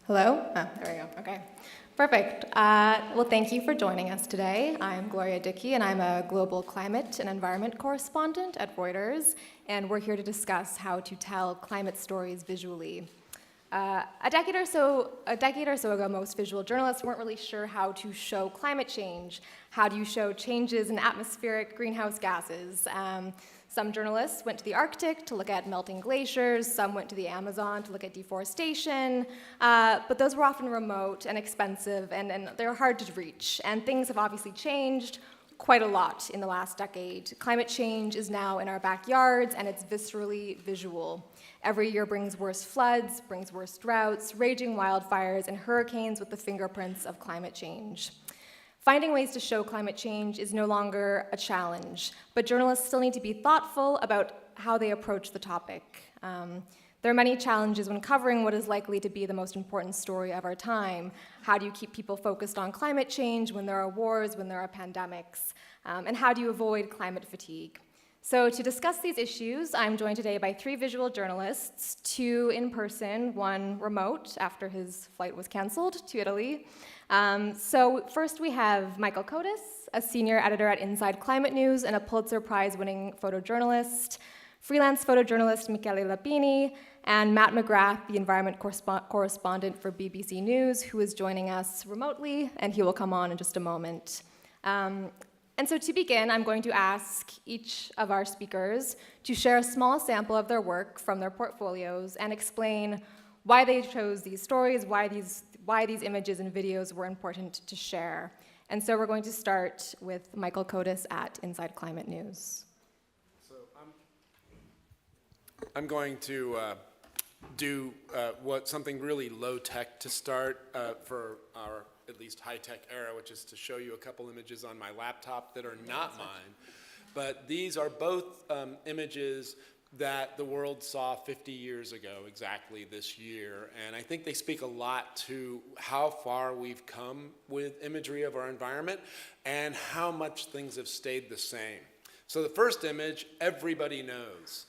Hello? Oh, there we go. Okay. Perfect. Well, thank you for joining us today. I'm Gloria Dickie, and I'm a global climate and environment correspondent at Reuters, and we're here to discuss how to tell climate stories visually. A decade or so ago, most visual journalists weren't really sure how to show climate change. How do you show changes in atmospheric greenhouse gases? Some journalists went to the Arctic to look at melting glaciers, some went to the Amazon to look at deforestation, but those were often remote and expensive, and they were hard to reach. And things have obviously changed quite a lot in the last decade. Climate change is now in our backyards, and it's viscerally visual. Every year brings worse floods, brings worse droughts, raging wildfires, and hurricanes with the fingerprints of climate change. Finding ways to show climate change is no longer a challenge, but journalists still need to be thoughtful about how they approach the topic. There are many challenges when covering what is likely to be the most important story of our time. How do you keep people focused on climate change when there are wars, when there are pandemics? And how do you avoid climate fatigue? So to discuss these issues, I'm joined today by 3 visual journalists, 2 in person, 1 remote after his flight was canceled to Italy. So first we have Michael Kodas, a senior editor at Inside Climate News and a Pulitzer Prize-winning photojournalist, freelance photojournalist Michele Lapini, and Matt McGrath, the environment correspondent for BBC News, who is joining us remotely, and he will come on in just a moment. And so to begin, I'm going to ask each of our speakers to share a small sample of their work from their portfolios and explain why they chose these stories, why these images and videos were important to share. And so we're going to start with Michael Kodas at Inside Climate News. So I'm going to do something really low-tech to start for our at least high-tech era, which is to show you a couple images on my laptop that are not mine. But these are both images that the world saw 50 years ago, exactly this year. And I think they speak a lot to how far we've come with imagery of our environment and how much things have stayed the same. So the first image, everybody knows.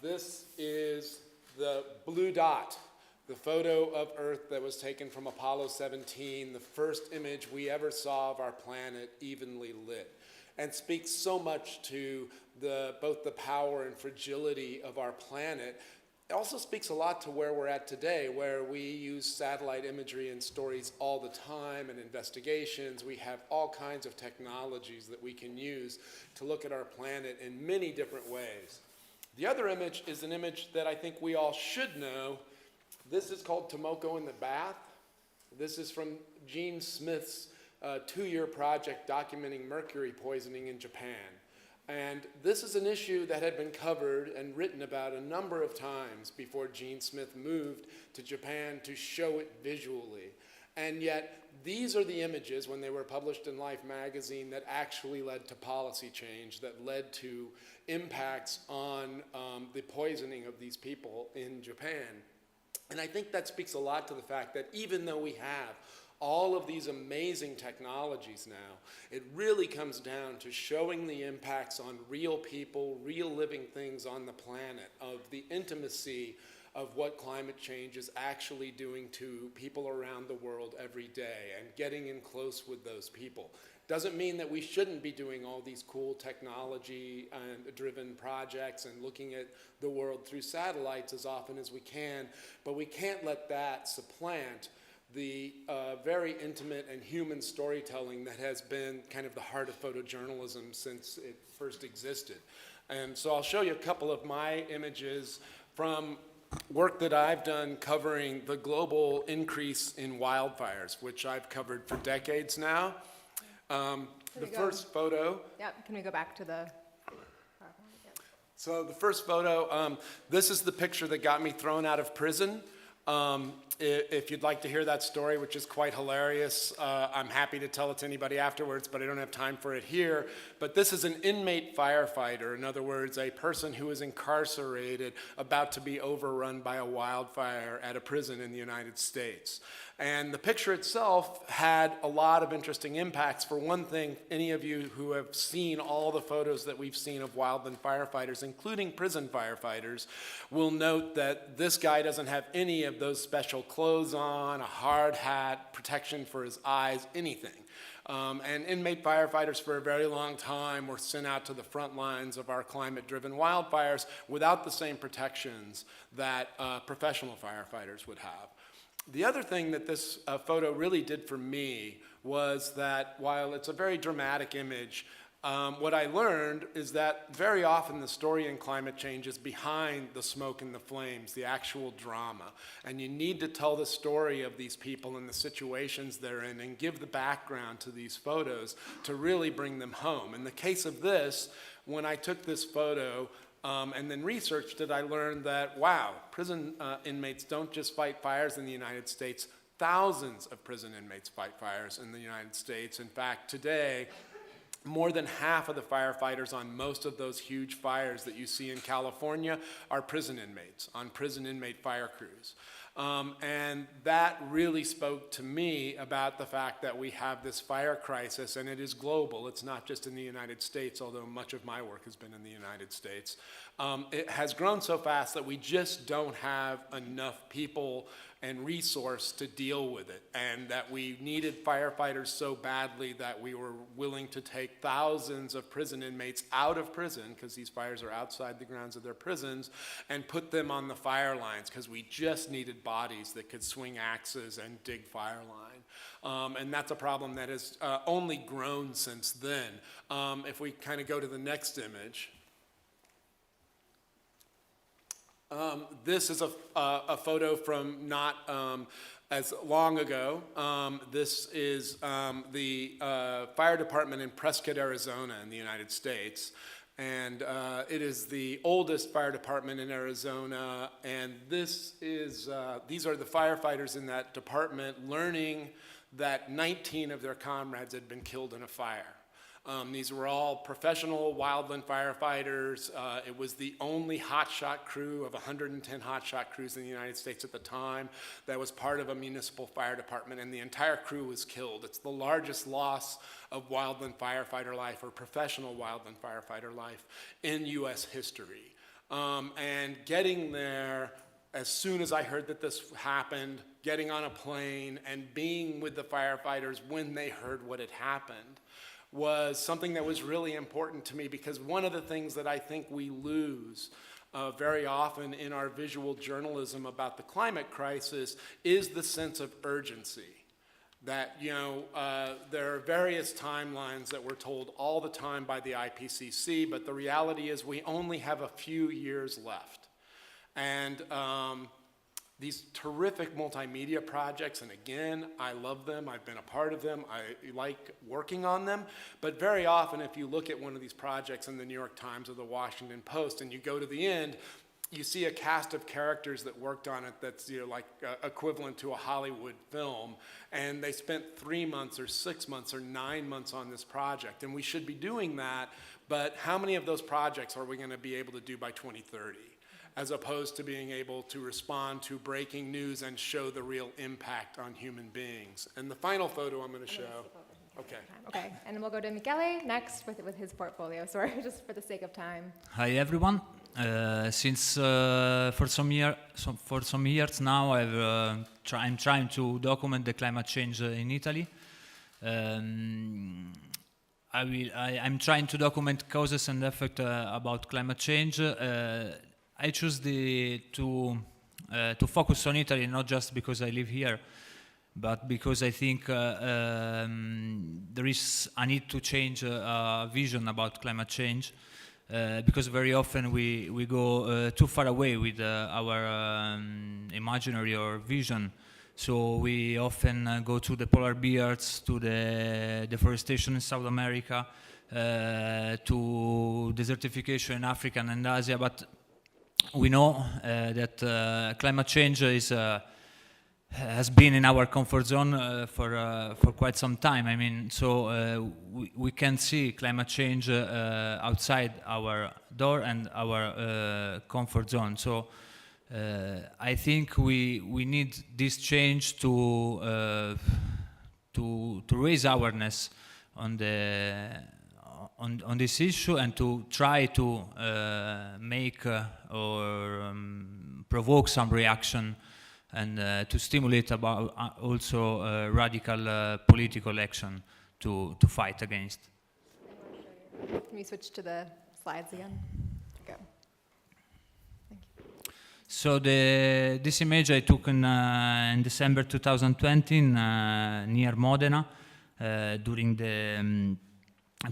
This is the blue dot, the photo of Earth that was taken from Apollo 17, the first image we ever saw of our planet evenly lit, and speaks so much to both the power and fragility of our planet. It also speaks a lot to where we're at today, where we use satellite imagery and stories all the time and investigations. We have all kinds of technologies that we can use to look at our planet in many different ways. The other image is an image that I think we all should know. This is called Tomoko in the Bath. This is from Gene Smith's 2-year project documenting mercury poisoning in Japan. And this is an issue that had been covered and written about a number of times before Gene Smith moved to Japan to show it visually. And yet, these are the images, when they were published in Life magazine, that actually led to policy change, that led to impacts on the poisoning of these people in Japan. And I think that speaks a lot to the fact that even though we have all of these amazing technologies now, it really comes down to showing the impacts on real people, real living things on the planet, of the intimacy of what climate change is actually doing to people around the world every day, and getting in close with those people. Doesn't mean that we shouldn't be doing all these cool technology and driven projects and looking at the world through satellites as often as we can, but we can't let that supplant the very intimate and human storytelling that has been kind of the heart of photojournalism since it first existed. And so I'll show you a couple of my images from work that I've done covering the global increase in wildfires, which I've covered for decades now. The first photo. Yep, can we go back to the PowerPoint? Yep. So the first photo, this is the picture that got me thrown out of prison. If you'd like to hear that story, which is quite hilarious, I'm happy to tell it to anybody afterwards, but I don't have time for it here. But this is an inmate firefighter, in other words, a person who is incarcerated about to be overrun by a wildfire at a prison in the United States. And the picture itself had a lot of interesting impacts. For one thing, any of you who have seen all the photos that we've seen of wildland firefighters, including prison firefighters, will note that this guy doesn't have any of needed those special clothes on, a hard hat, protection for his eyes, anything. And inmate firefighters for a very long time were sent out to the front lines of our climate-driven wildfires without the same protections that professional firefighters would have. The other thing that this photo really did for me was that while it's a very dramatic image, what I learned is that very often the story in climate change is behind the smoke and the flames, the actual drama. And you need to tell the story of these people and the situations they're in and give the background to these photos to really bring them home. In the case of this, when I took this photo and then researched it, I learned that, wow, prison inmates don't just fight fires in the United States. Thousands of prison inmates fight fires in the United States. In fact, today, more than half of the firefighters on most of those huge fires that you see in California are prison inmates, on prison inmate fire crews. And that really spoke to me about the fact that we have this fire crisis, and it is global. It's not just in the United States, although much of my work has been in the United States. It has grown so fast that we just don't have enough people and resource to deal with it, and that we needed firefighters so badly that we were willing to take thousands of prison inmates out of prison, because these fires are outside the grounds of their prisons, and put them on the fire lines, because we just needed bodies that could swing axes and dig fire line. And that's a problem that has only grown since then. If we kind of go to the next image. This is a photo from not as long ago. This is the fire department in Prescott, Arizona in the United States. And it is the oldest fire department in Arizona. And this is, these are the firefighters in that department learning that 19 of their comrades had been killed in a fire. These were all professional wildland firefighters. It was the only hotshot crew of 110 hotshot crews in the United States at the time that was part of a municipal fire department, and the entire crew was killed. It's the largest loss of wildland firefighter life, or professional wildland firefighter life, in U.S. history. And getting there, as soon as I heard that this happened, getting on a plane and being with the firefighters when they heard what had happened, was something that was really important to me, because one of the things that I think we lose very often in our visual journalism about the climate crisis is the sense of urgency. That, you know, there are various timelines that we're told all the time by the IPCC, but the reality is we only have a few years left. And these terrific multimedia projects, and again, I love them, I've been a part of them, I like working on them, but very often if you look at one of these projects in the New York Times or the Washington Post and you go to the end, you see a cast of characters that worked on it that's, you know, like equivalent to a Hollywood film, and they spent 3 months or 6 months or 9 months on this project, and we should be doing that, but how many of those projects are we going to be able to do by 2030? As opposed to being able to respond to breaking news and show the real impact on human beings. And the final photo I'm going to show. Okay. Okay, and then we'll go to Michele next with his portfolio. Sorry, just for the sake of time. Hi everyone. Since for some years now, I'm trying to document the climate change in Italy. I'm trying to document causes and effect about climate change. I choose to focus on Italy, not just because I live here, but because I think there is a need to change vision about climate change, because very often we go too far away with our imaginary or vision. So we often go to the polar bears, to the deforestation in South America, to desertification in Africa and Asia, but we know that climate change has been in our comfort zone for quite some time. I mean, so we can see climate change outside our door and our comfort zone. So I think we need this change to raise awareness on this issue and to try to make or provoke some reaction and to stimulate about also radical political action to fight against. Can we switch to the slides again? Go. Thank you. So this image I took in December 2020 near Modena during the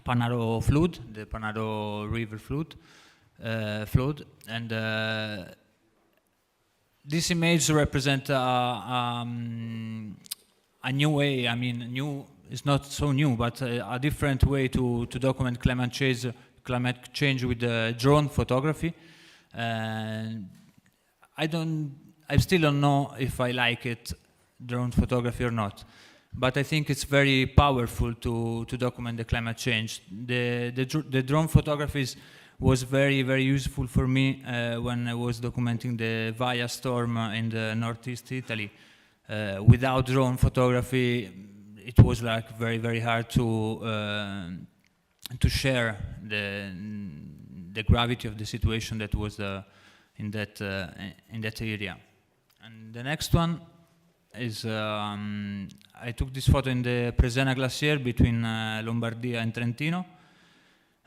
Panaro flood, the Panaro River flood, and this image represents a new way. I mean, new is not so new, but a different way to document climate change with drone photography. And I still don't know if I like it, drone photography or not. But I think it's very powerful to document the climate change. The drone photographies was very, very useful for me when I was documenting the Vaia storm in the northeast Italy. Without drone photography, it was like very, very hard to share the gravity of the situation that was in that area. And the next one is I took this photo in the Presena Glacier between Lombardia and Trentino.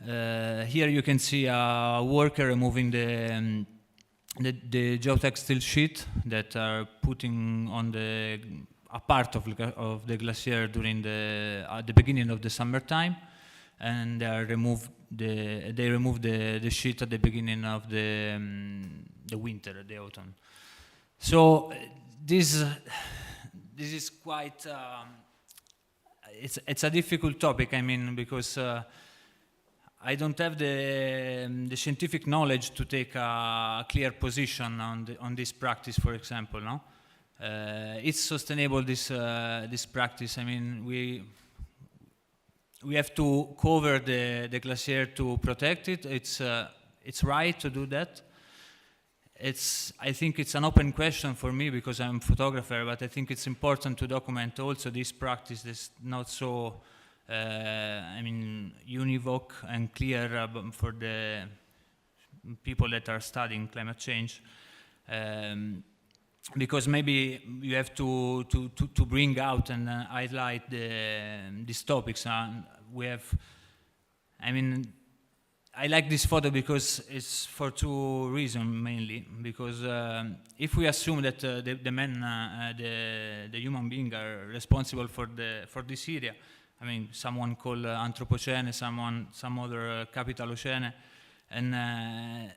Here you can see a worker removing the geotextile sheet that are putting on a part of the glacier during at the beginning of the summertime, and they remove the sheet at the beginning of the winter, the autumn. So this is quite it's a difficult topic. I mean, because I don't have the scientific knowledge to take a clear position on this practice, for example. No, it's sustainable this practice. I mean, we have to cover the glacier to protect it. It's right to do that. I think it's an open question for me because I'm a photographer, but I think it's important to document also this practice that's not so, univoque and clear for the people that are studying climate change. Because maybe you have to bring out and highlight these topics. I like this photo because it's for two reasons mainly. Because if we assume that the men, the human being, are responsible for this area, I mean, someone called Anthropocene, some other Capitalocene, and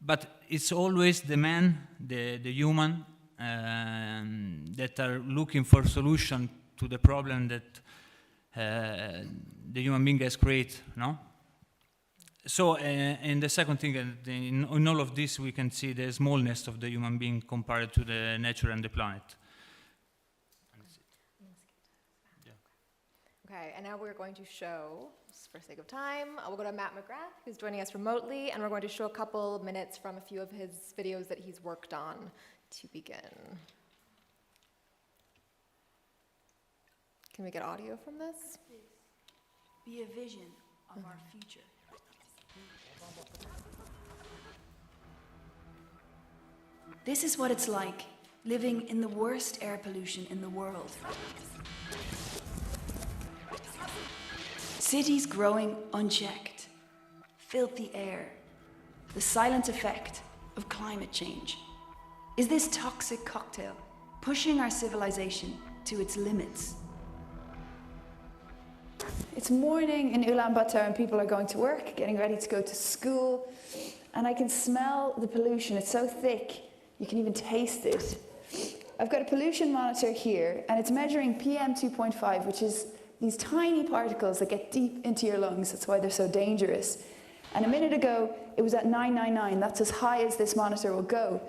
but it's always the man, the human, that are looking for solution to the problem that the human being has created, no? So, and the second thing, in all of this, we can see the smallness of the human being compared to the nature and the planet. Okay, and now we're going to show, just for sake of time, we'll go to Matt McGrath, who's joining us remotely, and we're going to show a couple minutes from a few of his videos that he's worked on to begin. Can we get audio from this? Be a vision of our future. This is what it's like, living in the worst air pollution in the world. Cities growing unchecked, filthy air, the silent effect of climate change. Is this toxic cocktail pushing our civilization to its limits? It's morning in Ulaanbaatar and people are going to work, getting ready to go to school, and I can smell the pollution. It's so thick, you can even taste it. I've got a pollution monitor here, and it's measuring PM 2.5, which is these tiny particles that get deep into your lungs. That's why they're so dangerous. And a minute ago, it was at 999. That's as high as this monitor will go.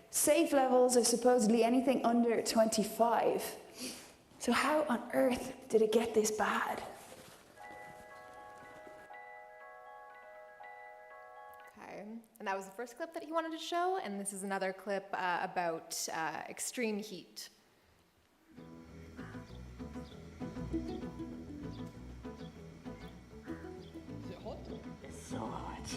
Safe levels are supposedly anything under 25. So how on earth did it get this bad? Okay, and that was the first clip that he wanted to show, and this is another clip about extreme heat. So hot.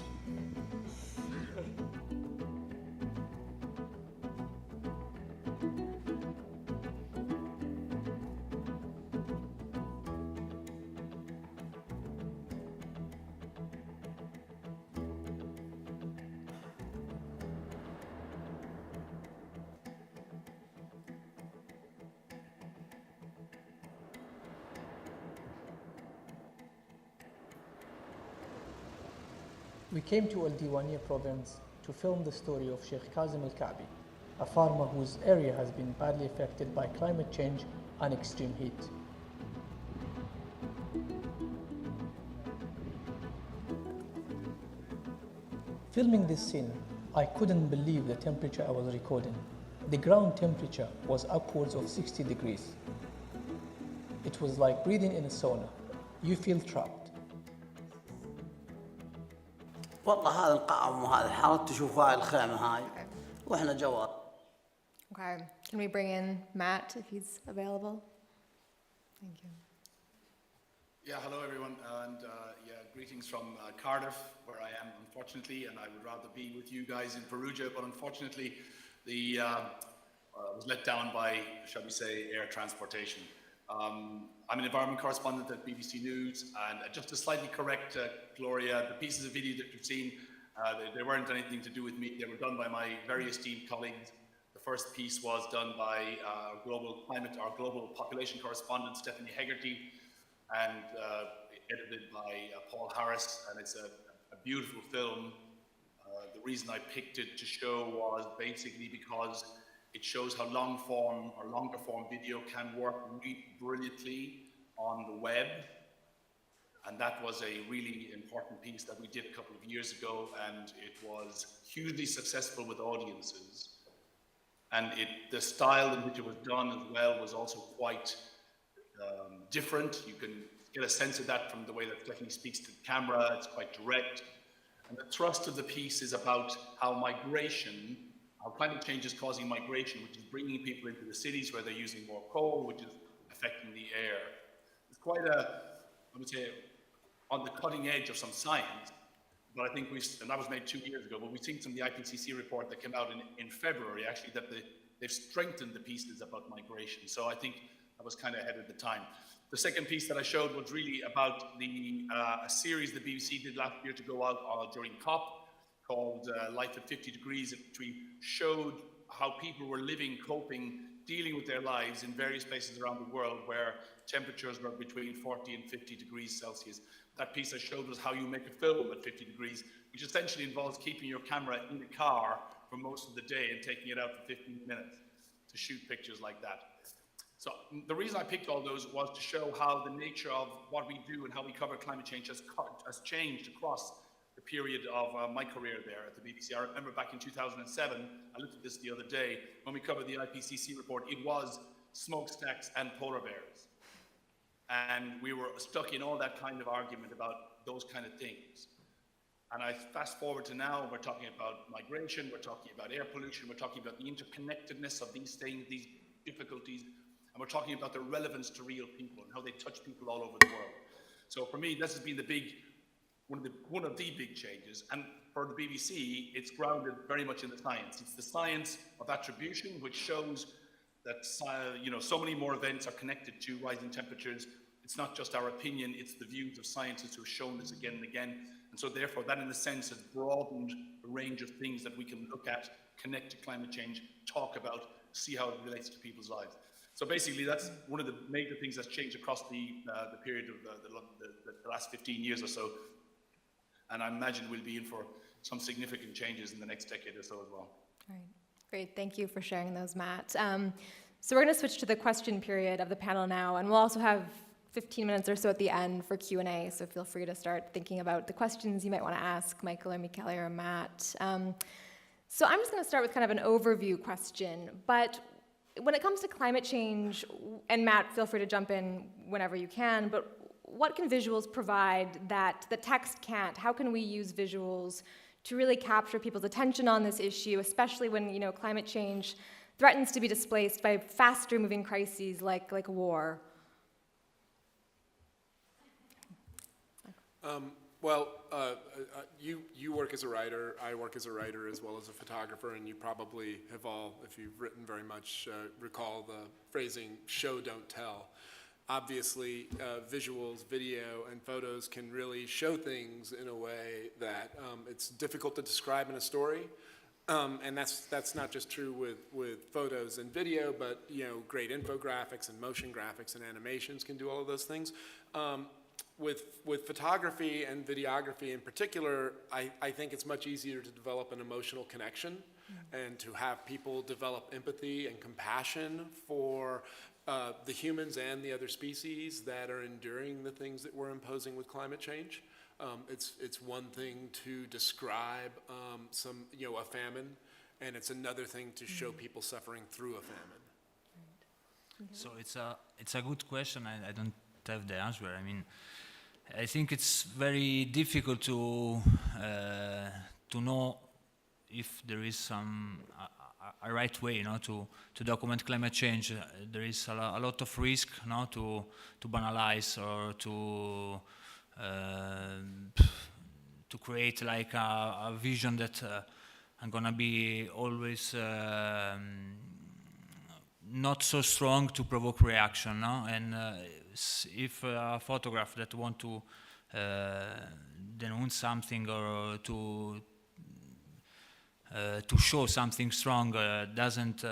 We came to El Diwania province to film the story of Sheikh Kazim al-Ka'bi, a farmer whose area has been badly affected by climate change and extreme heat. Filming this scene, I couldn't believe the temperature I was recording. The ground temperature was upwards of 60 degrees. It was like breathing in a sauna. You feel trapped. والله هذا القائم وهذا الحارة تشوفوا هاي الخيمة هاي واحنا جوا. Okay, can we bring in Matt if he's available? Thank you. Yeah, hello everyone, and greetings from Cardiff, where I am, unfortunately, and I would rather be with you guys in Perugia, but unfortunately, I was let down by, shall we say, air transportation. I'm an environment correspondent at BBC News, and just to slightly correct Gloria, the pieces of video that you've seen, they weren't anything to do with me. They were done by my very esteemed colleagues. The first piece was done by our global population correspondent, Stephanie Hegarty, and edited by Paul Harris, and it's a beautiful film. The reason I picked it to show was basically because it shows how longer form video can work really brilliantly on the web. And that was a really important piece that we did a couple of years ago, and it was hugely successful with audiences. And the style in which it was done as well was also quite different. You can get a sense of that from the way that Stephanie speaks to the camera. It's quite direct. And the thrust of the piece is about how climate change is causing migration, which is bringing people into the cities where they're using more coal, which is affecting the air. It's quite I would say, on the cutting edge of some science, but I think and that was made 2 years ago, but we've seen from the IPCC report that came out in February, actually, that they've strengthened the pieces about migration. So I think that was kind of ahead of the time. The second piece that I showed was really about a series the BBC did last year to go out during COP called Life at 50 Degrees, in which we showed how people were living, coping, dealing with their lives in various places around the world where temperatures were between 40 and 50 degrees Celsius. That piece I showed was how you make a film at 50 degrees, which essentially involves keeping your camera in the car for most of the day and taking it out for 15 minutes to shoot pictures like that. So the reason I picked all those was to show how the nature of what we do and how we cover climate change has changed across the period of my career there at the BBC. I remember back in 2007, I looked at this the other day, when we covered the IPCC report, it was smokestacks and polar bears. And we were stuck in all that kind of argument about those kind of things. And I fast forward to now, we're talking about migration, we're talking about air pollution, we're talking about the interconnectedness of these things, these difficulties, and we're talking about their relevance to real people and how they touch people all over the world. So for me, this has been one of the big changes. And for the BBC, it's grounded very much in the science. It's the science of attribution, which shows that so many more events are connected to rising temperatures. It's not just our opinion, it's the views of scientists who have shown this again and again. And so therefore, that in a sense has broadened the range of things that we can look at, connect to climate change, talk about, see how it relates to people's lives. So basically, that's one of the major things that's changed across the period of the last 15 years or so. And I imagine we'll be in for some significant changes in the next decade or so as well. All right, great. Thank you for sharing those, Matt. So we're going to switch to the question period of the panel now, and we'll also have 15 minutes or so at the end for Q&A, so feel free to start thinking about the questions you might want to ask Michael or Michele or Matt. So I'm just going to start with kind of an overview question, but when it comes to climate change, and Matt, feel free to jump in whenever you can, but what can visuals provide that the text can't? How can we use visuals to really capture people's attention on this issue, especially when climate change threatens to be displaced by faster moving crises like war? You work as a writer, I work as a writer as well as a photographer, and you probably have all, if you've written very much, recall the phrasing, show, don't tell. Obviously, visuals, video, and photos can really show things in a way that it's difficult to describe in a story. And that's not just true with photos and video, but great infographics and motion graphics and animations can do all of those things. with photography and videography in particular, I think it's much easier to develop an emotional connection and to have people develop empathy and compassion for the humans and the other species that are enduring the things that we're imposing with climate change. It's one thing to describe a famine, and it's another thing to show people suffering through a famine. So it's a good question. I don't have the answer. I mean, I think it's very difficult to know if there is a right way, to document climate change. There is a lot of risk, to banalize or to create like a vision that I'm gonna be always not so strong to provoke reaction, no? And if a photograph that want to denounce something or to show something strong doesn't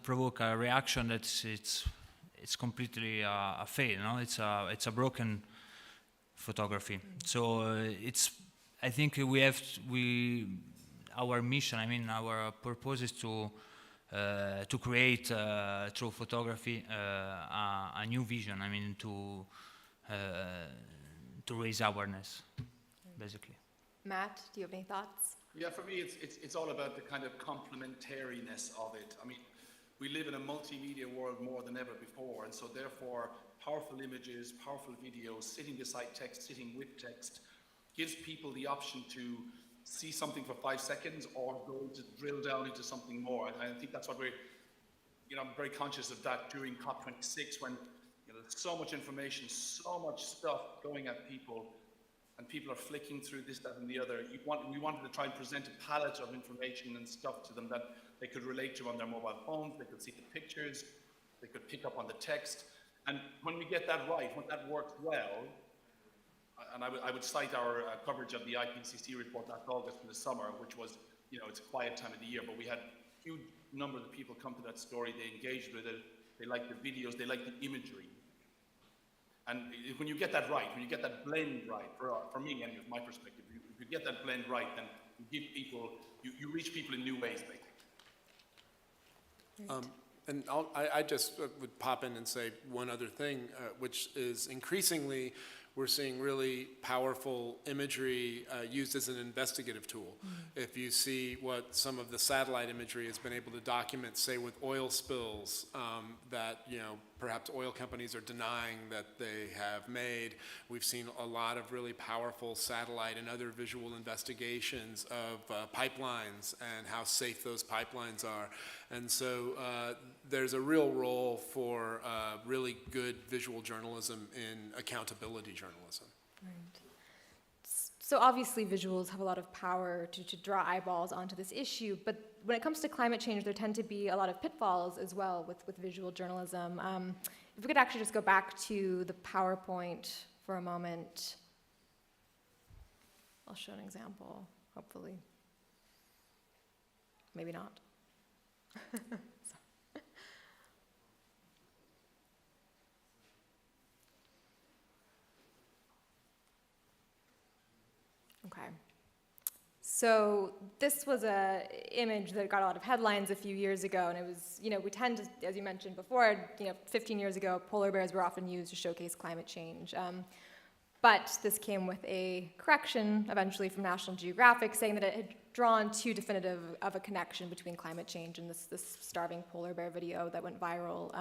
provoke a reaction, it's completely a fail, no? It's a broken photography. So I think our mission, our purpose is to create through photography a new vision. To raise awareness, basically. Matt, do you have any thoughts? Yeah, for me, it's all about the kind of complementariness of it. We live in a multimedia world more than ever before, and so therefore, powerful images, powerful videos, sitting beside text, sitting with text, gives people the option to see something for 5 seconds or go to drill down into something more. And I think that's what I'm very conscious of that during COP26 when there's so much information, so much stuff going at people, and people are flicking through this, that, and the other. We wanted to try and present a palette of information and stuff to them that they could relate to on their mobile phones, they could see the pictures, they could pick up on the text. And when we get that right, when that works well, and I would cite our coverage of the IPCC report last August in the summer, which was, it's a quiet time of the year, but we had huge numbers of people come to that story, they engaged with it, they liked the videos, they liked the imagery. And when you get that right, when you get that blend right, for me, and from my perspective, if you get that blend right, then you give people, you reach people in new ways, basically. And I just would pop in and say one other thing, which is increasingly we're seeing really powerful imagery used as an investigative tool. If you see what some of the satellite imagery has been able to document, say with oil spills that perhaps oil companies are denying that they have made. We've seen a lot of really powerful satellite and other visual investigations of pipelines and how safe those pipelines are. And so there's a real role for really good visual journalism in accountability journalism. Right. So obviously visuals have a lot of power to draw eyeballs onto this issue, but when it comes to climate change, there tend to be a lot of pitfalls as well with visual journalism. If we could actually just go back to the PowerPoint for a moment. I'll show an example, hopefully. Maybe not. Okay. So this was an image that got a lot of headlines a few years ago, and it was, we tend to, as you mentioned before, 15 years ago, polar bears were often used to showcase climate change. But this came with a correction eventually from National Geographic saying that it had drawn too definitive of a connection between climate change and this starving polar bear video that went viral.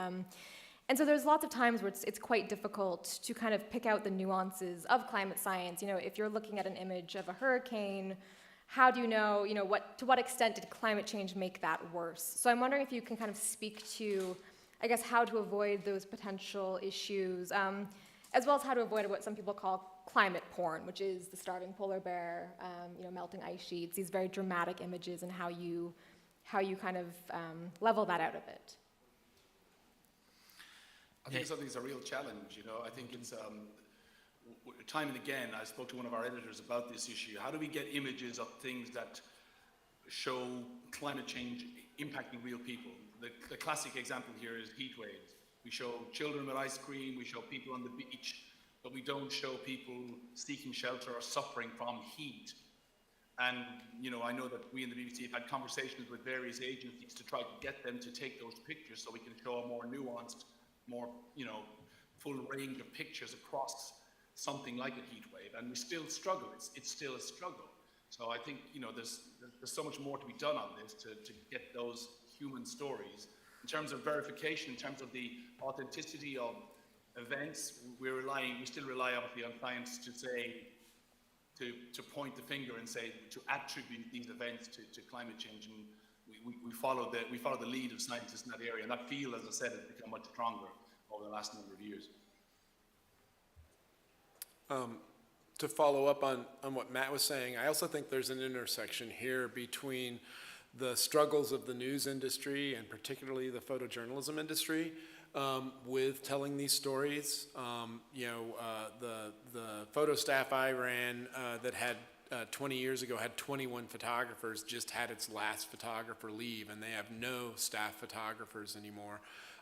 And so there's lots of times where it's quite difficult to kind of pick out the nuances of climate science. If you're looking at an image of a hurricane, how do you know, to what extent did climate change make that worse? So I'm wondering if you can kind of speak to, I guess, how to avoid those potential issues, as well as how to avoid what some people call climate porn, which is the starving polar bear, melting ice sheets, these very dramatic images, and how you kind of level that out a bit. I think something's a real challenge, I think it's, time and again, I spoke to one of our editors about this issue. How do we get images of things that show climate change impacting real people? The classic example here is heat waves. We show children with ice cream, we show people on the beach, but we don't show people seeking shelter or suffering from heat. And, you know, I know that we in the BBC have had conversations with various agencies to try to get them to take those pictures so we can show a more nuanced, more, you know, full range of pictures across something like a heat wave. And we still struggle. It's still a struggle. So I think, you know, there's so much more to be done on this to get those human stories. In terms of verification, in terms of the authenticity of events, we still rely obviously on science to say, to point the finger and say, to attribute these events to climate change, and we follow the lead of scientists in that area, and that field, as I said, has become much stronger over the last number of years. To follow up on what Matt was saying, I also think there's an intersection here between the struggles of the news industry and particularly the photojournalism industry with telling these stories. The photo staff I ran that had 20 years ago had 21 photographers, just had its last photographer leave, and they have no staff photographers anymore.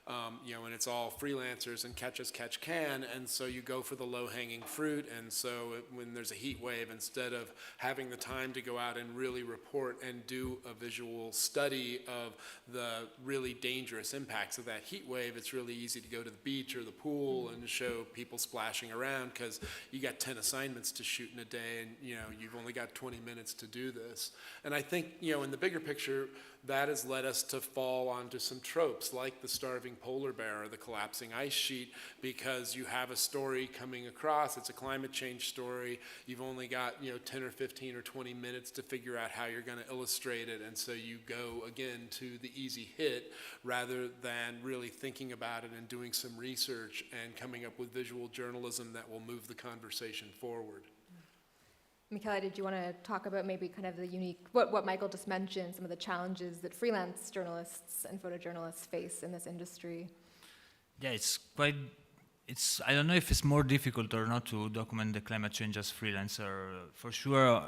And it's all freelancers and catch as catch can, and so you go for the low-hanging fruit, and so when there's a heat wave, instead of having the time to go out and really report and do a visual study of the really dangerous impacts of that heat wave, it's really easy to go to the beach or the pool and show people splashing around because you got 10 assignments to shoot in a day, and you've only got 20 minutes to do this. And I think in the bigger picture, that has led us to fall onto some tropes like the starving polar bear or the collapsing ice sheet, because you have a story coming across, it's a climate change story, you've only got 10 or 15 or 20 minutes to figure out how you're going to illustrate it, and so you go again to the easy hit rather than really thinking about it and doing some research and coming up with visual journalism that will move the conversation forward. Michele, did you want to talk about maybe kind of the unique, what Michael just mentioned, some of the challenges that freelance journalists and photojournalists face in this industry? Yeah, I don't know if it's more difficult or not to document the climate change as freelancer. For sure,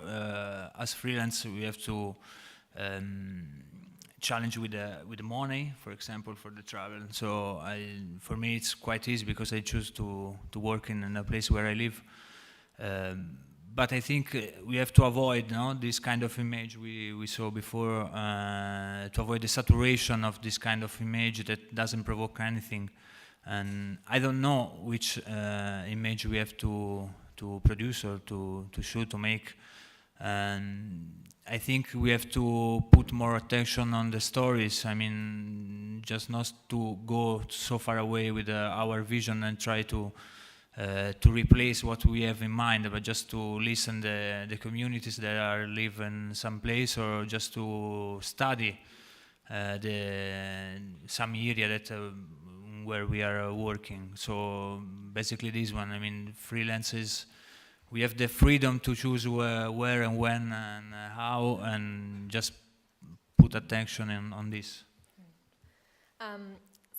as freelance, we have to challenge with the money, for example, for the travel. So for me, it's quite easy because I choose to work in a place where I live. But I think we have to avoid this kind of image we saw before, to avoid the saturation of this kind of image that doesn't provoke anything. And I don't know which image we have to produce or to shoot, to make. And I think we have to put more attention on the stories. I mean, just not to go so far away with our vision and try to replace what we have in mind, but just to listen the communities that are live in some place, or just to study some area that where we are working. So basically this one, I mean, freelancers, we have the freedom to choose where and when and how, and just put attention on this.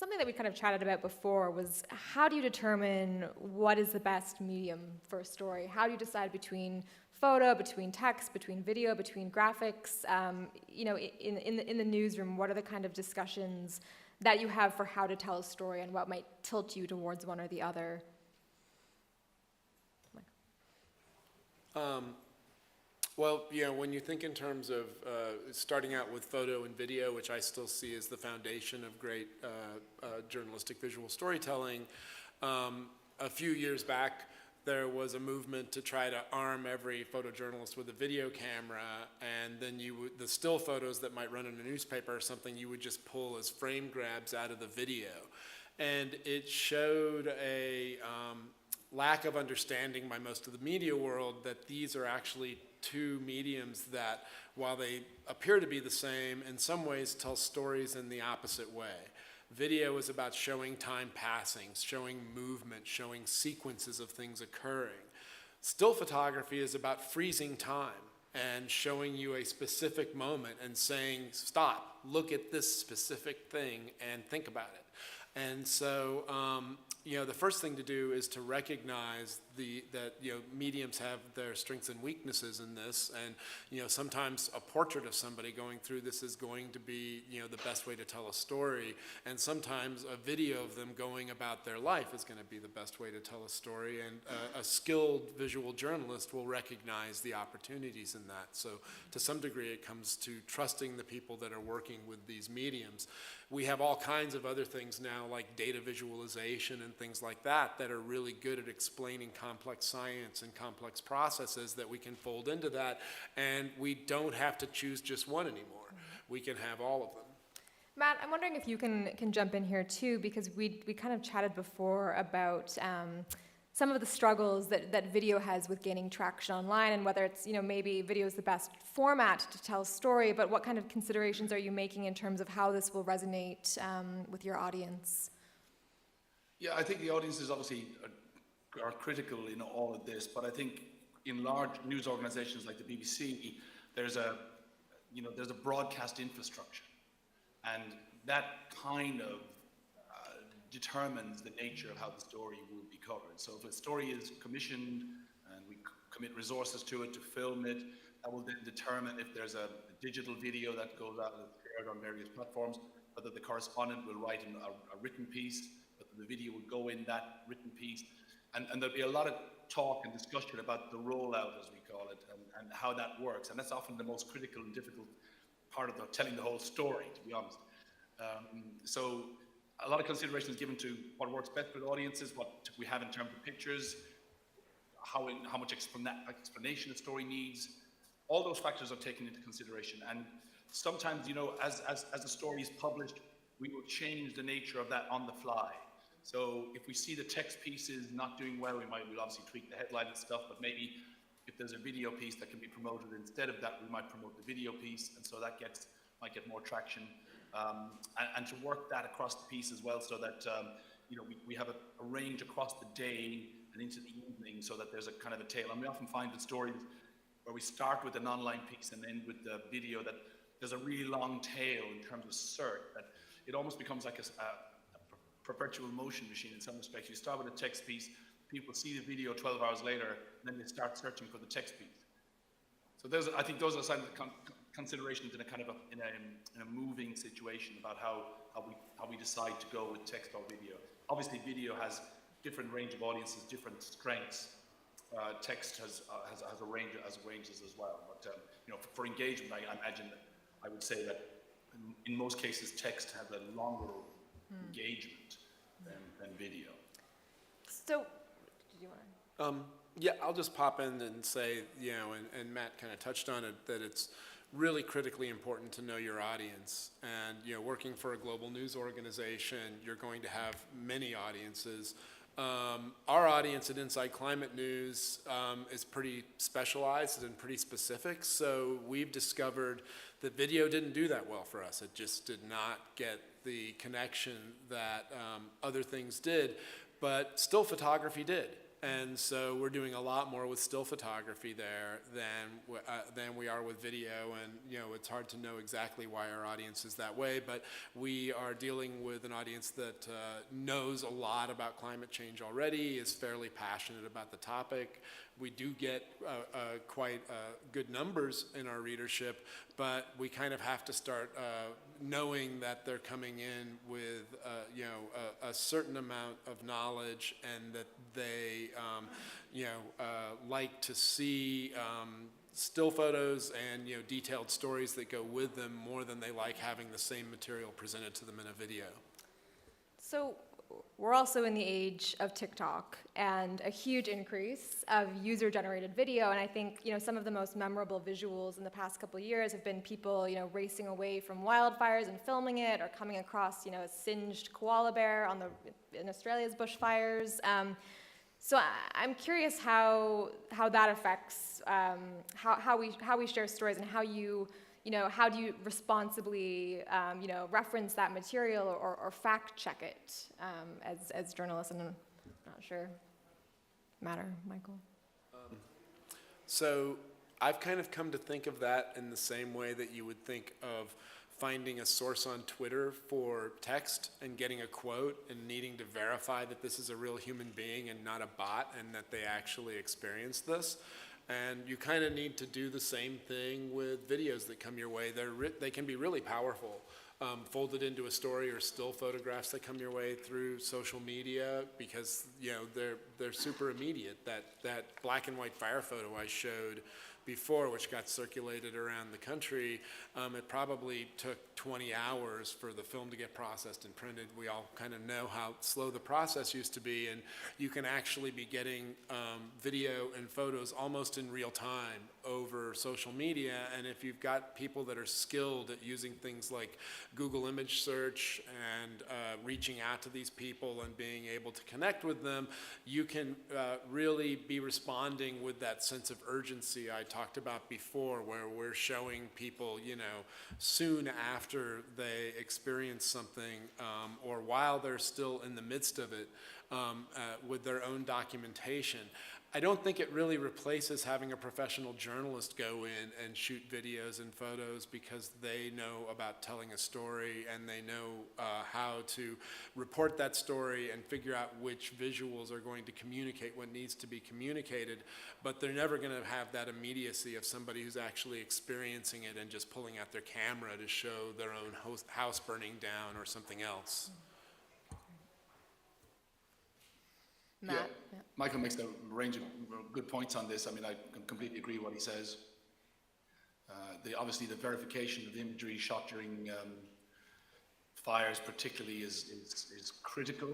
Something that we kind of chatted about before was, how do you determine what is the best medium for a story? How do you decide between photo, between text, between video, between graphics? In the newsroom, what are the kind of discussions that you have for how to tell a story and what might tilt you towards one or the other? Well, when you think in terms of starting out with photo and video, which I still see as the foundation of great journalistic visual storytelling, a few years back, there was a movement to try to arm every photojournalist with a video camera, and then the still photos that might run in a newspaper or something, you would just pull as frame grabs out of the video. And it showed a lack of understanding by most of the media world that these are actually two mediums that, while they appear to be the same, in some ways tell stories in the opposite way. Video is about showing time passing, showing movement, showing sequences of things occurring. Still photography is about freezing time and showing you a specific moment and saying, stop, look at this specific thing and think about it. And so, the first thing to do is to recognize that mediums have their strengths and weaknesses in this, and sometimes a portrait of somebody going through this is going to be the best way to tell a story, and sometimes a video of them going about their life is going to be the best way to tell a story, and a skilled visual journalist will recognize the opportunities in that. So to some degree it comes to trusting the people that are working with these mediums. We have all kinds of other things now, like data visualization and things like that, that are really good at explaining complex science and complex processes that we can fold into that, and we don't have to choose just one anymore. We can have all of them. Matt, I'm wondering if you can jump in here too, because we kind of chatted before about some of the struggles that video has with gaining traction online, and whether it's, maybe video is the best format to tell a story, but what kind of considerations are you making in terms of how this will resonate with your audience? Yeah, I think the audiences obviously are critical in all of this, but I think in large news organizations like the BBC, there's a broadcast infrastructure, and that kind of determines the nature of how the story will be covered. So if a story is commissioned and we commit resources to it to film it, that will then determine if there's a digital video that goes out and is shared on various platforms, whether the correspondent will write a written piece, whether the video will go in that written piece. And there'll be a lot of talk and discussion about the rollout, as we call it, and how that works. And that's often the most critical and difficult part of telling the whole story, to be honest. So a lot of consideration is given to what works best with audiences, what we have in terms of pictures, how much explanation a story needs. All those factors are taken into consideration. And sometimes, as a story is published, we will change the nature of that on the fly. So if we see the text piece is not doing well, we'll obviously tweak the headline and stuff, but maybe if there's a video piece that can be promoted instead of that, we might promote the video piece, and so that might get more traction. And to work that across the piece as well, so that we have a range across the day and into the evening, so that there's a kind of a tail. And we often find with stories where we start with an online piece and end with the video, that there's a really long tail in terms of search, that it almost becomes like a perpetual motion machine in some respects. You start with a text piece, people see the video 12 hours later, and then they start searching for the text piece. So I think those are some of the considerations in a kind of in a moving situation about how we decide to go with text or video. Obviously, video has different range of audiences, different strengths. Text has a range as ranges as well. But for engagement, I imagine that I would say that in most cases, text has a longer engagement than video. So, did you want to? Yeah, I'll just pop in and say, and Matt kind of touched on it, that it's really critically important to know your audience. And working for a global news organization, you're going to have many audiences. Our audience at Inside Climate News is pretty specialized and pretty specific, so we've discovered that video didn't do that well for us. It just did not get the connection that other things did, but still photography did. And so we're doing a lot more with still photography there than we are with video, and it's hard to know exactly why our audience is that way, but we are dealing with an audience that knows a lot about climate change already, is fairly passionate about the topic. We do get quite good numbers in our readership, but we kind of have to start knowing that they're coming in with a certain amount of knowledge, and that they like to see still photos and detailed stories that go with them more than they like having the same material presented to them in a video. So we're also in the age of TikTok and a huge increase of user-generated video, and I think some of the most memorable visuals in the past couple of years have been people racing away from wildfires and filming it, or coming across a singed koala bear in Australia's bushfires. So I'm curious how that affects how we share stories, and how how do you responsibly reference that material or fact check it as journalists? And I'm not sure. Matt or Michael? So I've kind of come to think of that in the same way that you would think of finding a source on Twitter for text and getting a quote and needing to verify that this is a real human being and not a bot and that they actually experienced this. And you kind of need to do the same thing with videos that come your way. They can be really powerful, folded into a story or still photographs that come your way through social media, because they're super immediate. That black and white fire photo I showed before, which got circulated around the country, it probably took 20 hours for the film to get processed and printed. We all kind of know how slow the process used to be, and you can actually be getting video and photos almost in real time over social media. And if you've got people that are skilled at using things like Google image search and reaching out to these people and being able to connect with them, you can really be responding with that sense of urgency I talked about before, where we're showing people, soon after they experience something, or while they're still in the midst of it, with their own documentation. I don't think it really replaces having a professional journalist go in and shoot videos and photos, because they know about telling a story and they know how to report that story and figure out which visuals are going to communicate what needs to be communicated. But they're never going to have that immediacy of somebody who's actually experiencing it and just pulling out their camera to show their own house burning down or something else. Matt? Yeah. Michael makes a range of good points on this. I mean, I can completely agree with what he says. Obviously, the verification of imagery shot during fires particularly is critical.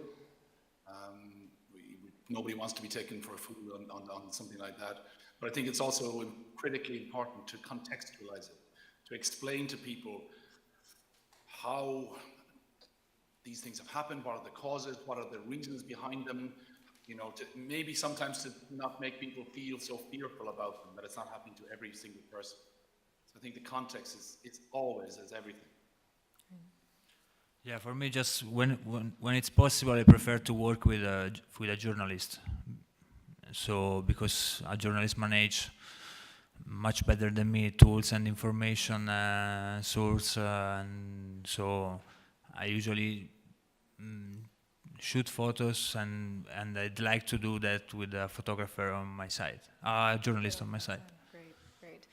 Nobody wants to be taken for a fool on something like that. But I think it's also critically important to contextualize it, to explain to people how these things have happened, what are the causes, what are the reasons behind them, to maybe sometimes to not make people feel so fearful about them, that it's not happening to every single person. So I think the context is always everything. Yeah, for me, just when it's possible, I prefer to work with a journalist. So because a journalist manage much better than me tools and information source, and so I usually shoot photos, and I'd like to do that with a photographer on my side, a journalist on my side. Great.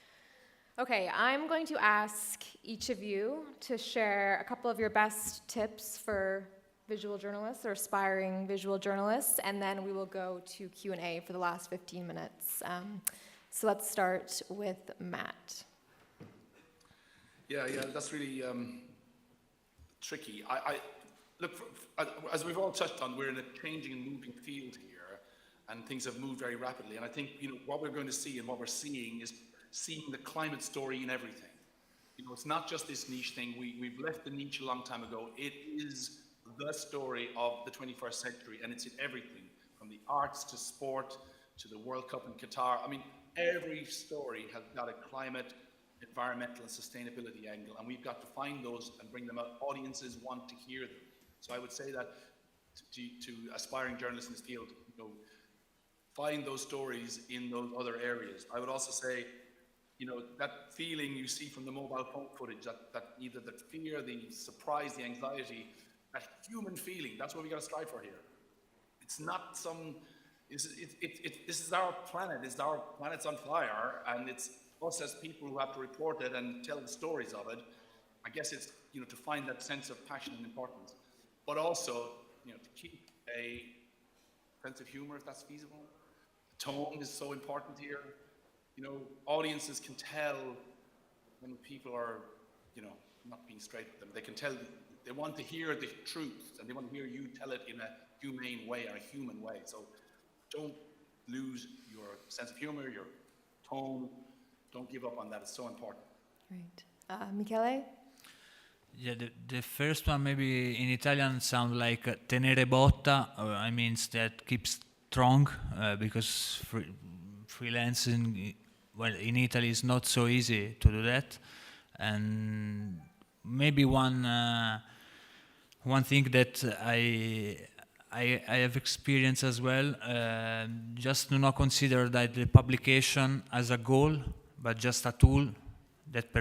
Okay, I'm going to ask each of you to share a couple of your best tips for visual journalists or aspiring visual journalists, and then we will go to Q&A for the last 15 minutes. So let's start with Matt. Yeah, that's really tricky. Look, as we've all touched on, we're in a changing and moving field here, and things have moved very rapidly. And I think what we're going to see and what we're seeing is seeing the climate story in everything. It's not just this niche thing. We've left the niche a long time ago. It is the story of the 21st century, and it's in everything, from the arts to sport to the World Cup in Qatar. I mean, every story has got a climate, environmental, and sustainability angle, and we've got to find those and bring them out. Audiences want to hear them. So I would say that to aspiring journalists in this field, find those stories in those other areas. I would also say, that feeling you see from the mobile phone footage, that either the fear, the surprise, the anxiety, that human feeling, that's what we got to strive for here. It's not this is our planet. Our planet's on fire, and it's us as people who have to report it and tell the stories of it. I guess it's, to find that sense of passion and importance. But also, to keep a sense of humor if that's feasible. The tone is so important here. Audiences can tell when people are, not being straight with them. They can tell, they want to hear the truth, and they want to hear you tell it in a humane way or a human way. So don't lose your sense of humor, your tone. Don't give up on that. It's so important. Great. Michele? Yeah, the first one maybe in Italian sound like tenere botta, I mean that keep strong, because freelancing, well, in Italy is not so easy to do that. And maybe one thing that I have experienced as well, just do not consider that the publication as a goal, but just a tool that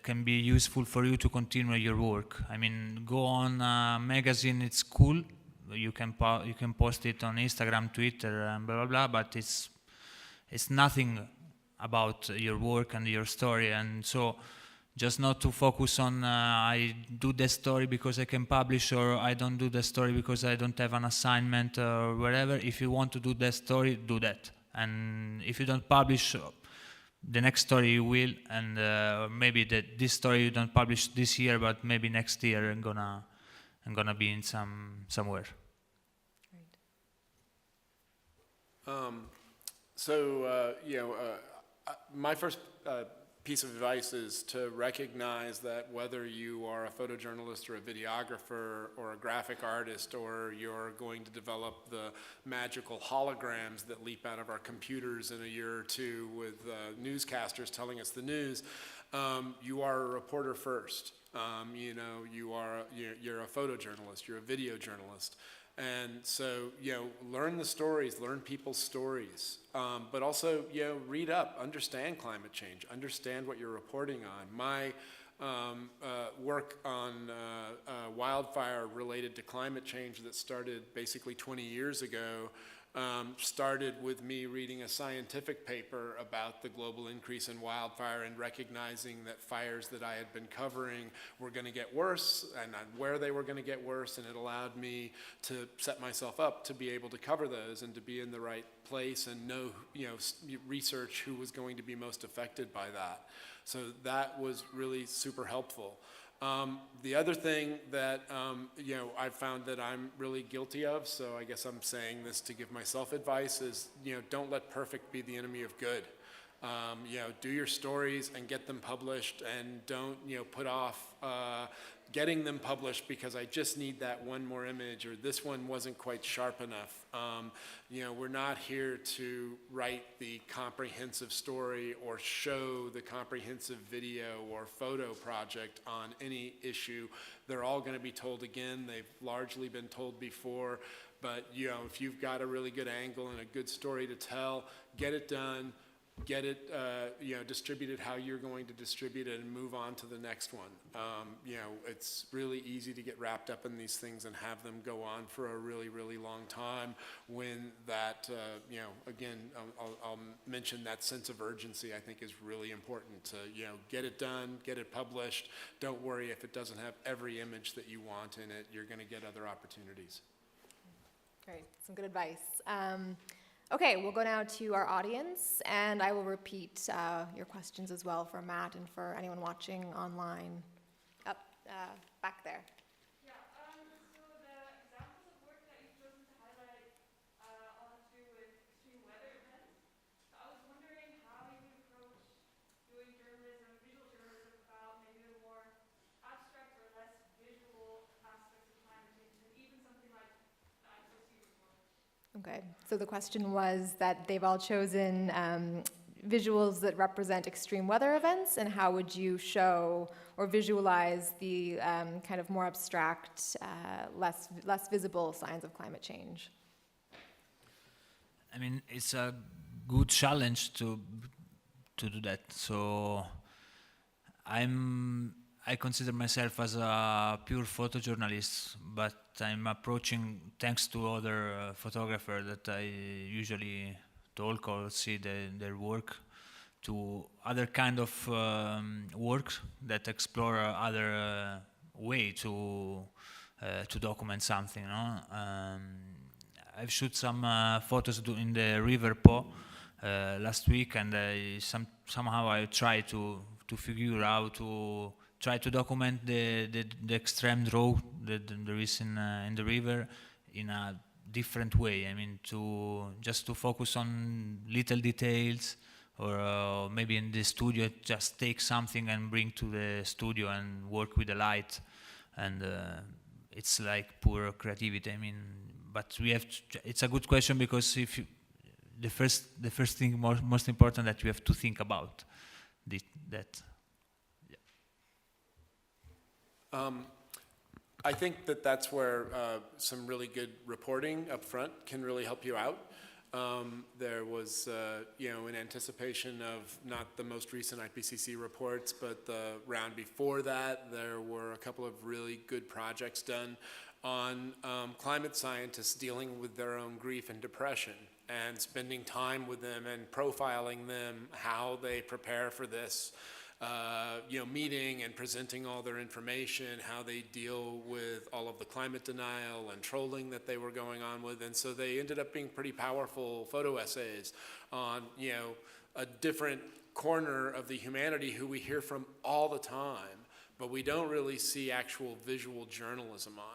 can be useful for you to continue your work. I mean, go on a magazine, it's cool. You can post it on Instagram, Twitter, and blah blah blah. But it's nothing about your work and your story. And so, just not to focus on I do the story because I can publish, or I don't do the story because I don't have an assignment or whatever. If you want to do the story, do that. And if you don't publish, the next story you will, and maybe this story you don't publish this year, but maybe next year I'm gonna be in somewhere. My first piece of advice is to recognize that whether you are a photojournalist or a videographer or a graphic artist, or you're going to develop the magical holograms that leap out of our computers in a year or two with newscasters telling us the news, you are a reporter first. You're a photojournalist, you're a video journalist. And so, learn the stories, learn people's stories, but also, read up, understand climate change, understand what you're reporting on. My work on wildfire related to climate change that started basically 20 years ago started with me reading a scientific paper about the global increase in wildfire and recognizing that fires that I had been covering were going to get worse, and where they were going to get worse, and it allowed me to set myself up to be able to cover those and to be in the right place and know, research who was going to be most affected by that. So that was really super helpful. The other thing that, I've found that I'm really guilty of, so I guess I'm saying this to give myself advice, is, don't let perfect be the enemy of good. Do your stories and get them published, and don't, put off getting them published because I just need that one more image, or this one wasn't quite sharp enough. We're not here to write the comprehensive story or show the comprehensive video or photo project on any issue. They're all going to be told again. They've largely been told before, but if you've got a really good angle and a good story to tell, get it done. Get it, distributed how you're going to distribute it, and move on to the next one. It's really easy to get wrapped up in these things and have them go on for a really, really long time when that, again, I'll mention that sense of urgency I think is really important to, get it done, get it published. Don't worry if it doesn't have every image that you want in it. You're going to get other opportunities. Great, some good advice. Okay, we'll go now to our audience, and I will repeat your questions as well for Matt and for anyone watching online. Up, back there. Yeah, so the examples of work that you've chosen to highlight all have to do with extreme weather events. So I was wondering how you would approach doing journalism, visual journalism, about maybe the more abstract or less visual aspects of climate change, and even something like the IPCC report. Okay, so the question was that they've all chosen visuals that represent extreme weather events, and how would you show or visualize the kind of more abstract, less visible signs of climate change? I mean, it's a good challenge to do that. So I consider myself as a pure photojournalist, but I'm approaching, thanks to other photographers that I usually talk or see their work, to other kind of work that explore other way to document something. I've shot some photos in the River Po last week, and somehow I try to figure out to try to document the extreme drought that there is in the river in a different way. I mean, just to focus on little details, or maybe in the studio just take something and bring to the studio and work with the light, and it's like pure creativity. I mean, but it's a good question, because if you, the first thing most important that you have to think about that. I think that's where some really good reporting up front can really help you out. There was, in anticipation of not the most recent IPCC reports, but the round before that, there were a couple of really good projects done on climate scientists dealing with their own grief and depression and spending time with them and profiling them, how they prepare for this meeting and presenting all their information, how they deal with all of the climate denial and trolling that they were going on with. And so they ended up being pretty powerful photo essays on, a different corner of the humanity who we hear from all the time, but we don't really see actual visual journalism on.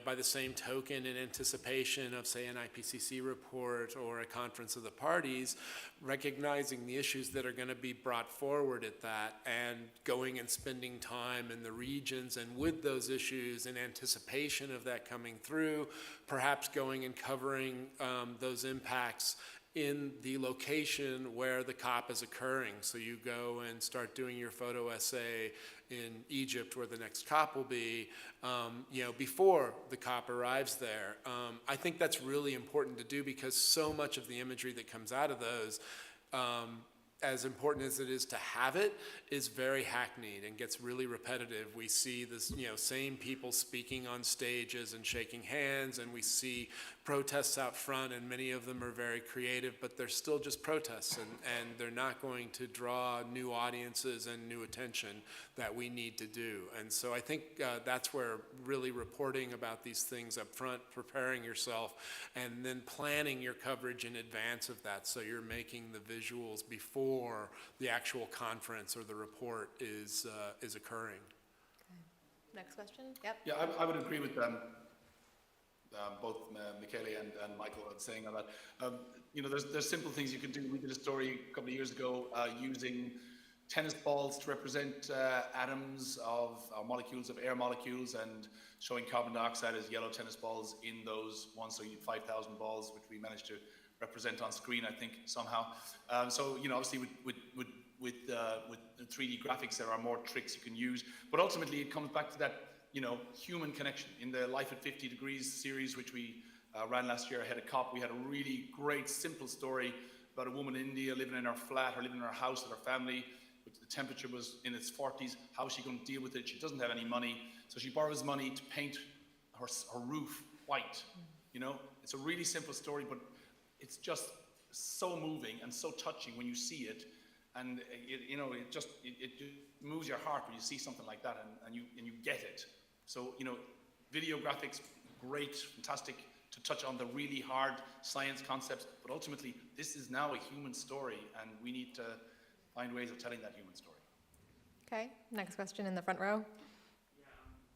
By the same token, in anticipation of, say, an IPCC report or a conference of the parties, recognizing the issues that are going to be brought forward at that and going and spending time in the regions and with those issues in anticipation of that coming through, perhaps going and covering those impacts in the location where the COP is occurring. So you go and start doing your photo essay in Egypt, where the next COP will be, before the COP arrives there. I think that's really important to do, because so much of the imagery that comes out of those, as important as it is to have it, is very hackneyed and gets really repetitive. We see this, same people speaking on stages and shaking hands, and we see protests out front, and many of them are very creative, but they're still just protests, and they're not going to draw new audiences and new attention that we need to do. And so I think that's where really reporting about these things up front, preparing yourself, and then planning your coverage in advance of that, so you're making the visuals before the actual conference or the report is occurring. Okay. Next question. Yep. Yeah, I would agree with them. Both Michele and Michael are saying on that. There's simple things you can do. We did a story a couple of years ago using tennis balls to represent atoms of molecules, of air molecules, and showing carbon dioxide as yellow tennis balls in those ones. So you need 5,000 balls, which we managed to represent on screen, I think, somehow. Obviously with 3D graphics, there are more tricks you can use. But ultimately, it comes back to that human connection. In the Life at 50 Degrees series, which we ran last year ahead of COP, we had a really great, simple story about a woman in India living in her flat or living in her house with her family. The temperature was in its 40s. How is she going to deal with it? She doesn't have any money. So she borrows money to paint her roof white. It's a really simple story, but it's just so moving and so touching when you see it. And it just moves your heart when you see something like that, and you get it. So, video graphics, great, fantastic to touch on the really hard science concepts, but ultimately, this is now a human story, and we need to find ways of telling that human story. Okay, next question in the front row.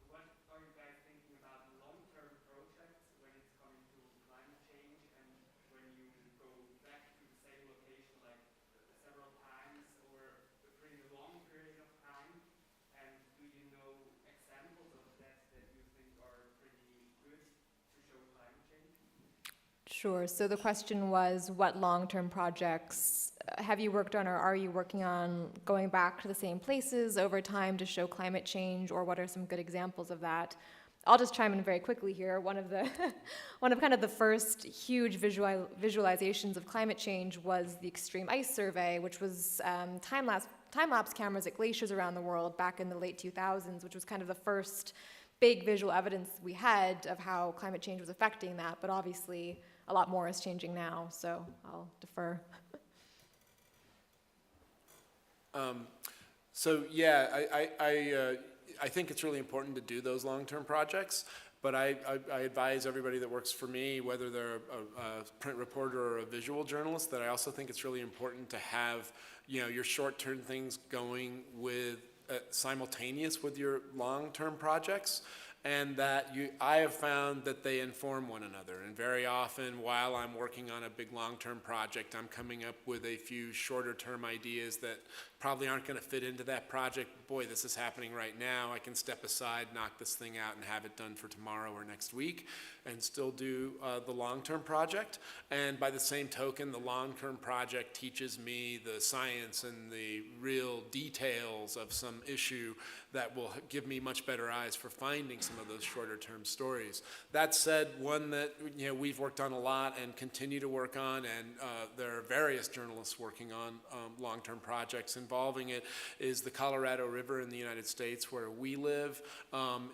What are you guys thinking about long-term projects when it's coming to climate change, and when you go back to the same location like several times or a pretty long period of time? And do you know examples of that you think are pretty good to show climate change? Sure. So the question was, what long-term projects have you worked on, or are you working on, going back to the same places over time to show climate change, or what are some good examples of that? I'll just chime in very quickly here. One of kind of the first huge visualizations of climate change was the Extreme Ice Survey, which was time-lapse cameras at glaciers around the world back in the late 2000s, which was kind of the first big visual evidence we had of how climate change was affecting that. But obviously, a lot more is changing now, so I'll defer. I think it's really important to do those long-term projects, but I advise everybody that works for me, whether they're a print reporter or a visual journalist, that I also think it's really important to have your short-term things going with simultaneous with your long-term projects. And that I have found that they inform one another. And very often, while I'm working on a big long-term project, I'm coming up with a few shorter-term ideas that probably aren't going to fit into that project. Boy, this is happening right now. I can step aside, knock this thing out, and have it done for tomorrow or next week, and still do the long-term project. And by the same token, the long-term project teaches me the science and the real details of some issue that will give me much better eyes for finding some some of those shorter term stories. That said, one that we've worked on a lot and continue to work on, and there are various journalists working on long-term projects involving it, is the Colorado River in the United States, where we live,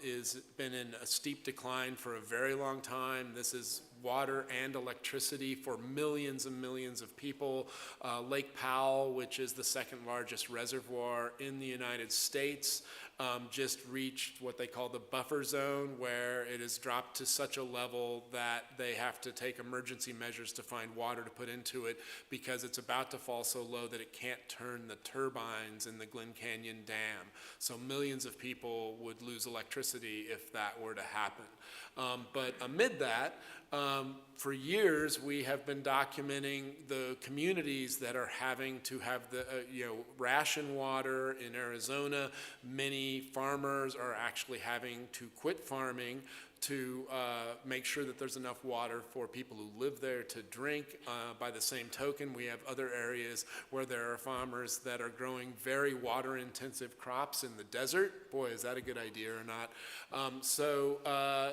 is been in a steep decline for a very long time. This is water and electricity for millions and millions of people. Lake Powell, which is the second largest reservoir in the United States, just reached what they call the buffer zone, where it has dropped to such a level that they have to take emergency measures to find water to put into it, because it's about to fall so low that it can't turn the turbines in the Glen Canyon Dam. So millions of people would lose electricity if that were to happen. But amid that, for years we have been documenting the communities that are having to have the ration water in Arizona. Many farmers are actually having to quit farming to make sure that there's enough water for people who live there to drink. By the same token, we have other areas where there are farmers that are growing very water-intensive crops in the desert. Boy, is that a good idea or not? So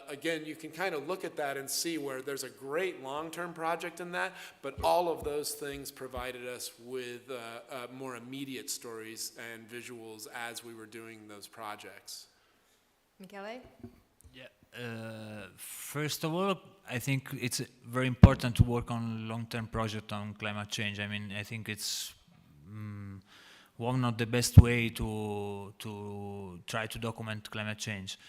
again, you can kind of look at that and see where there's a great long-term project in that, but all of those things provided us with more immediate stories and visuals as we were doing those projects. Michele? First of all, I think it's very important to work on long-term project on climate change. I mean, I think it's one of the best way to try to document climate change.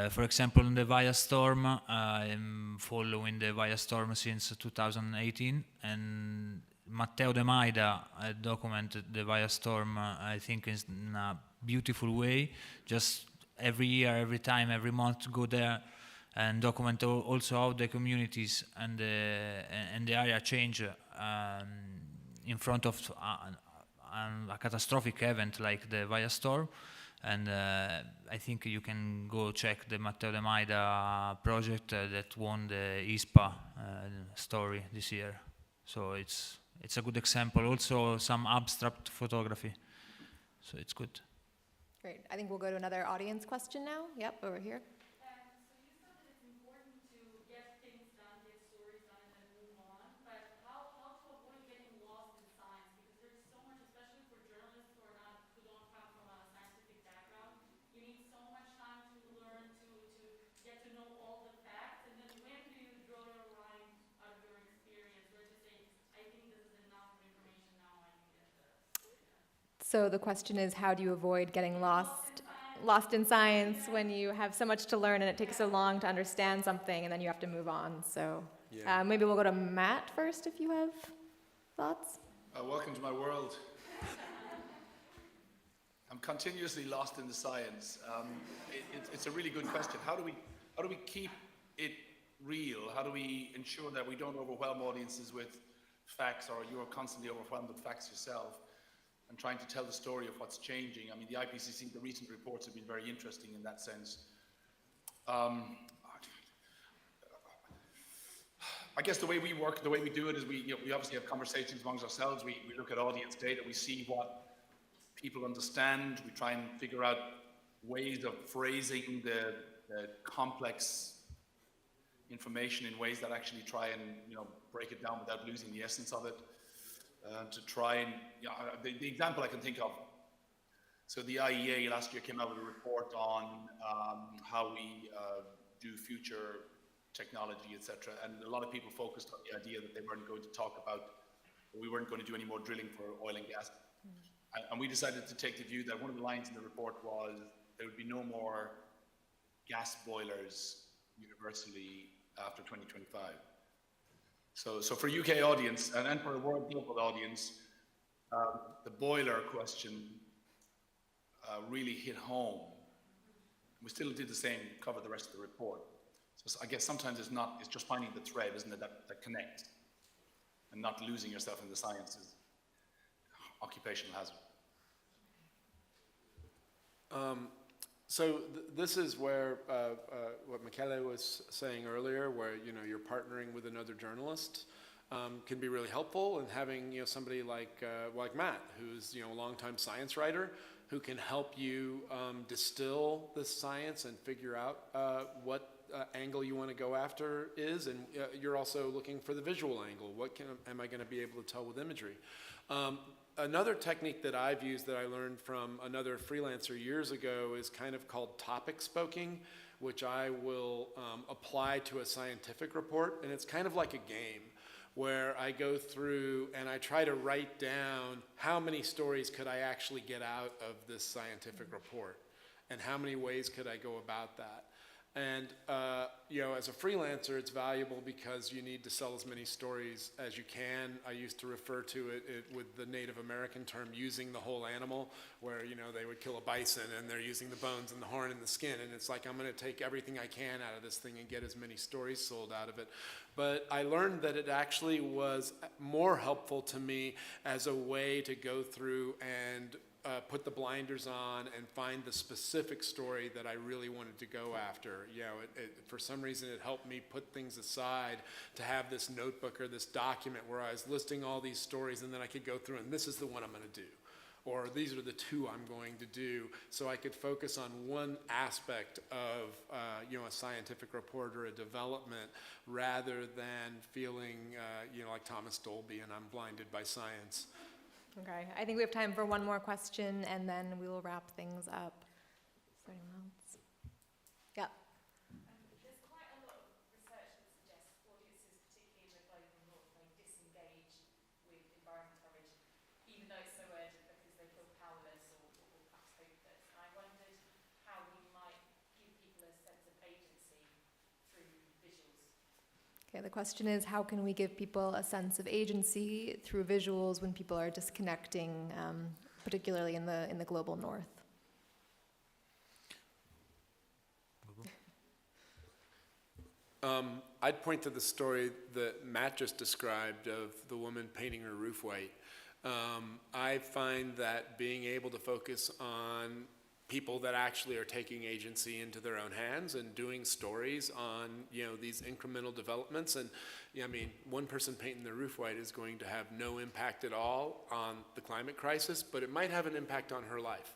For example, in the Vaya storm, I'm following the Vaya storm since 2018, and Matteo De Maida documented the Vaya storm, I think, in a beautiful way. Just every year, every time, every month, go there and document also how the communities and the area change in front of a catastrophic event like the Vaya storm. And I think you can go check the Matteo De Maida project that won the ISPA story this year. So it's a good example. Also some abstract photography. So it's good. Great. I think we'll go to another audience question now. Yep, over here. So you said that it's important to get things done, get stories done, and then move on. But how to avoid getting lost in science? Because there's so much, especially for journalists who don't come from a scientific background. You need so much time to learn to get to know all the facts. And then when do you draw the line out of your experience, where to say, I think this is enough information now, I can get this. So the question is, how do you avoid getting lost in science when you have so much to learn and it takes so long to understand something and then you have to move on? So maybe we'll go to Matt first if you have thoughts. Welcome to my world. I'm continuously lost in the science. It's a really good question. How do we keep it real? How do we ensure that we don't overwhelm audiences with facts, or you're constantly overwhelmed with facts yourself, and trying to tell the story of what's changing? I mean, the IPCC, the recent reports have been very interesting in that sense. I guess the way we work, the way we do it is we obviously have conversations amongst ourselves. We look at audience data, we see what people understand, we try and figure out ways of phrasing the complex information in ways that actually try and break it down without losing the essence of it. To try and, the example I can think of, so the IEA last year came out with a report on how we do future technology, etc. And a lot of people focused on the idea that they weren't going to talk about, we weren't going to do any more drilling for oil and gas. And we decided to take the view that one of the lines in the report was there would be no more gas boilers universally after 2025. So for UK audience and for a world global audience, the boiler question really hit home. We still did the same, cover the rest of the report. So I guess sometimes it's just finding the thread, isn't it, that connects, and not losing yourself in the sciences. Occupational hazard. So this is where what Michele was saying earlier, where you're partnering with another journalist, can be really helpful, and having somebody like Matt, who's a longtime science writer, who can help you distill the science and figure out what angle you want to go after is, and you're also looking for the visual angle. What am I going to be able to tell with imagery? Another technique that I've used that I learned from another freelancer years ago is kind of called topic spoking, which I will apply to a scientific report, and it's kind of like a game where I go through and I try to write down how many stories could I actually get out of this scientific report, and how many ways could I go about that. And you know, as a freelancer, it's valuable because you need to sell as many stories as you can. I used to refer to it with the Native American term, using the whole animal, where, you know, they would kill a bison and they're using the bones and the horn and the skin, and it's like, I'm going to take everything I can out of this thing and get as many stories sold out of it. But I learned that it actually was more helpful to me as a way to go through and put the blinders on and find the specific story that I really wanted to go after. You know, for some reason it helped me put things aside to have this notebook or this document where I was listing all these stories, and then I could go through and this is the one I'm going to do, or these are the two I'm going to do, so I could focus on one aspect of you know, a scientific report or a development, rather than feeling you know, like Thomas Dolby and I'm blinded by science. Okay, I think we have time for one more question, and then we will wrap things up. Is there anyone else? Yeah. There's quite a lot of research that suggests audiences, particularly in the global north, may disengage with environment coverage, even though it's so urgent, because they feel powerless or perhaps hopeless. I wondered how we might give people a sense of agency through visuals. Okay, the question is, how can we give people a sense of agency through visuals when people are disconnecting, particularly in the global north? I'd point to the story that Matt just described of the woman painting her roof white. I find that being able to focus on people that actually are taking agency into their own hands and doing stories on, you know, these incremental developments. And yeah, I mean, one person painting their roof white is going to have no impact at all on the climate crisis, but it might have an impact on her life.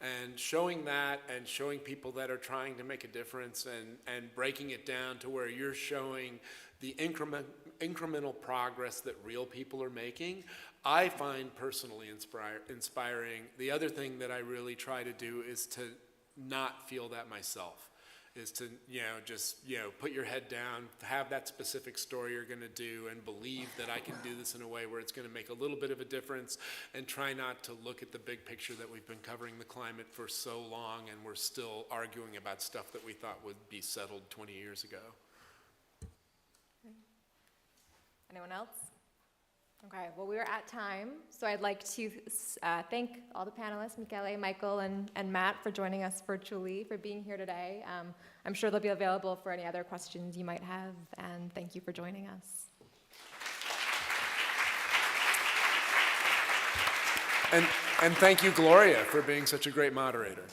And showing that, and showing people that are trying to make a difference, and breaking it down to where you're showing the incremental progress that real people are making, I find personally inspiring. The other thing that I really try to do is to not feel that myself, is to, you know, just, you know, put your head down, have that specific story you're going to do, and believe that I can do this in a way where it's going to make a little bit of a difference, and try not to look at the big picture that we've been covering the climate for so long, and we're still arguing about stuff that we thought would be settled 20 years ago. Anyone else? Okay, well, we are at time, so I'd like to thank all the panelists, Michele, Michael, and Matt, for joining us virtually, for being here today. I'm sure they'll be available for any other questions you might have, and thank you for joining us. And thank you, Gloria, for being such a great moderator.